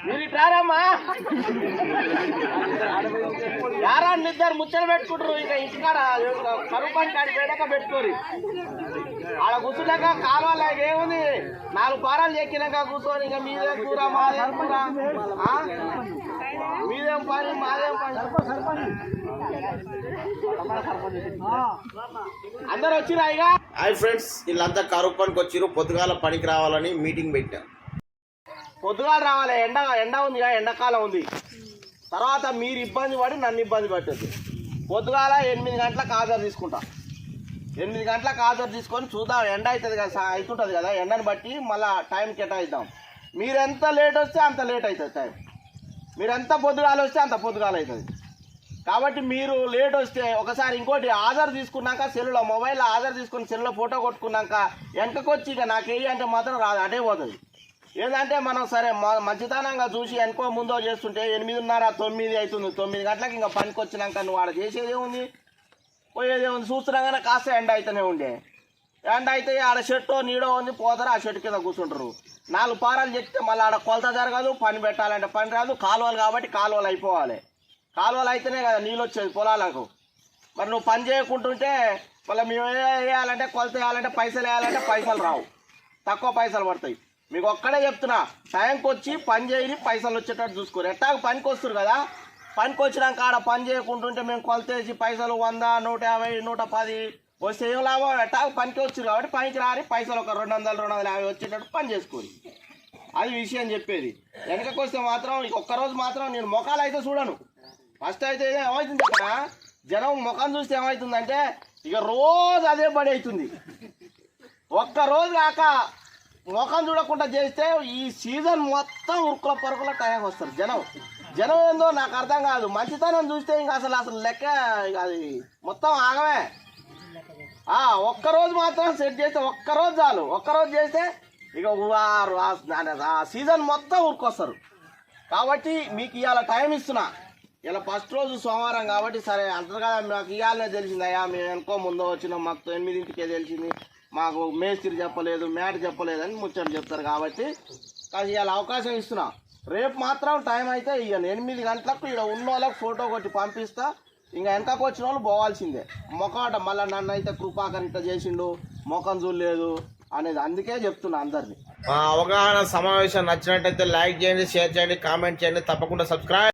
మీరు రారమ్మా యారా ఇద్దరు ముచ్చట పెట్టుకుంటారు ఇంకా ఇంటికాడ కరువు పని కాడి వేడక పెట్టుకోరు ఆడ కూర్చున్నాక కాలువలో ఏముంది 4 పారాలు ఎక్కినాక కూర్చొని ఇంకా మీదేం కూర మాదేం కూర మీదేం పని మాదేం పని అందరు వచ్చిరా ఇక. హాయ్ ఫ్రెండ్స్, వీళ్ళంతా కరువు పనికి వచ్చిరు. పొద్దుగాల పనికి రావాలని మీటింగ్ పెట్టాం. పొద్దుగాల రావాలి, ఎండ ఉందిగా, ఎండాకాలం ఉంది. తర్వాత మీరు ఇబ్బంది పడి నన్ను ఇబ్బంది పెట్టద్దు. పొద్దుగాల 8 గంటలకు హాజరు తీసుకుంటా. 8 గంటలకు హాజరు తీసుకొని చూద్దాం. ఎండ అవుతుంది కదా, అవుతుంటుంది కదా, ఎండను బట్టి మళ్ళీ టైం కేటాయిద్దాం. మీరు ఎంత లేట్ వస్తే అంత లేట్ అవుతుంది టైం. మీరు ఎంత పొద్దుగాల వస్తే అంత పొద్దుగాల అవుతుంది. కాబట్టి మీరు లేట్ వస్తే ఒకసారి ఇంకోటి ఆధార్ తీసుకున్నాక సెల్లులో మొబైల్లో ఆధార్ తీసుకుని సెల్లులో ఫోటో కొట్టుకున్నాక వెనకకొచ్చి ఇక నాకేయి అంటే మాత్రం రాదు, అటే పోతుంది. ఏంటంటే మనం సరే మంచితనంగా చూసి వెనుకో ముందో చేస్తుంటే 8:30 9 అవుతుంది. 9 గంటలకు ఇంకా పనికి వచ్చినాక నువ్వు ఆడ చేసేదే ఉంది, పోయేదే ఉంది. చూస్తున్నాగానే కాస్త ఎండ అయితేనే ఉండే. ఎండ అయితే ఆడ షర్టో నీడో ఉంది, పోతారు ఆ షర్ట్ కింద కూర్చుంటారు. 4 పారాలు చెప్తే మళ్ళీ ఆడ కొలత జరగదు, పని పెట్టాలంటే పని రాదు. కాలువలు కాబట్టి కాలువలు అయిపోవాలి. కాలువలు అయితేనే కదా నీళ్ళు వచ్చేది పొలాలకు. మరి నువ్వు పని చేయకుంటుంటే మళ్ళీ మేము వేయాలంటే కొలత వేయాలంటే పైసలు వేయాలంటే పైసలు రావు, తక్కువ పైసలు పడతాయి. మీకు ఒక్కడే చెప్తున్నా, టైంకి వచ్చి పని చేయని పైసలు వచ్చేటట్టు చూసుకోరు. ఎట్టాగ పనికి వస్తారు కదా, పనికి వచ్చినాక ఆడ పని చేయకుంటుంటే మేము కొలత వేసి పైసలు 100 150 110 వస్తే ఏం లాభం? ఎట్టాగ పనికి వచ్చారు కాబట్టి పనికి రాని పైసలు ఒక 200 250 వచ్చేటట్టు పని చేసుకోరు. అది విషయం చెప్పేది. వెనకకి వస్తే మాత్రం ఒక్కరోజు మాత్రం నేను ముఖాలు అయితే చూడను. ఫస్ట్ అయితే ఏమవుతుంది అక్కడ జనం ముఖం చూస్తే ఏమవుతుందంటే ఇక రోజు అదే పని అవుతుంది. ఒక్కరోజు కాక ముఖం చూడకుండా చేస్తే ఈ సీజన్ మొత్తం ఉరుకుల పరుకుల టైం వస్తారు జనం ఏందో నాకు అర్థం కాదు. మంచితనం చూస్తే ఇంకా అసలు లెక్క అది మొత్తం ఆగమే. ఒక్కరోజు మాత్రం సెట్ చేస్తే ఒక్కరోజు చాలు. ఒక్కరోజు చేస్తే ఇక ఆ సీజన్ మొత్తం ఉరుకొస్తారు. కాబట్టి మీకు ఇవాళ టైం ఇస్తున్నా. ఇలా ఫస్ట్ రోజు సోమవారం కాబట్టి సరే అంటారు కదా, మాకు ఇవాళనే తెలిసిందయ్యా, మేము వెనుకో ముందో వచ్చినాం, మాకు 8ంటికే తెలిసింది, మాకు మేస్త్రి చెప్పలేదు, మ్యాట్ చెప్పలేదు అని ముచ్చట చెప్తారు. కాబట్టి కాదు ఇవాళ అవకాశం ఇస్తున్నా. రేపు మాత్రం టైం అయితే ఇవ్వను. 8 గంటలకు ఇక్కడ ఉన్న వాళ్ళకి ఫోటో కొట్టి పంపిస్తా. ఇంకా వెనకకు వచ్చిన వాళ్ళు పోవాల్సిందే. మొఖాట మళ్ళీ నన్ను అయితే కృపాకర్ ఇట్లా చేసిండు, ముఖం చూడలేదు అనేది. అందుకే చెప్తున్నా అందరినీ. మా అవగాహన సమావేశం నచ్చినట్టయితే లైక్ చేయండి, షేర్ చేయండి, కామెంట్ చేయండి, తప్పకుండా సబ్స్క్రైబ్.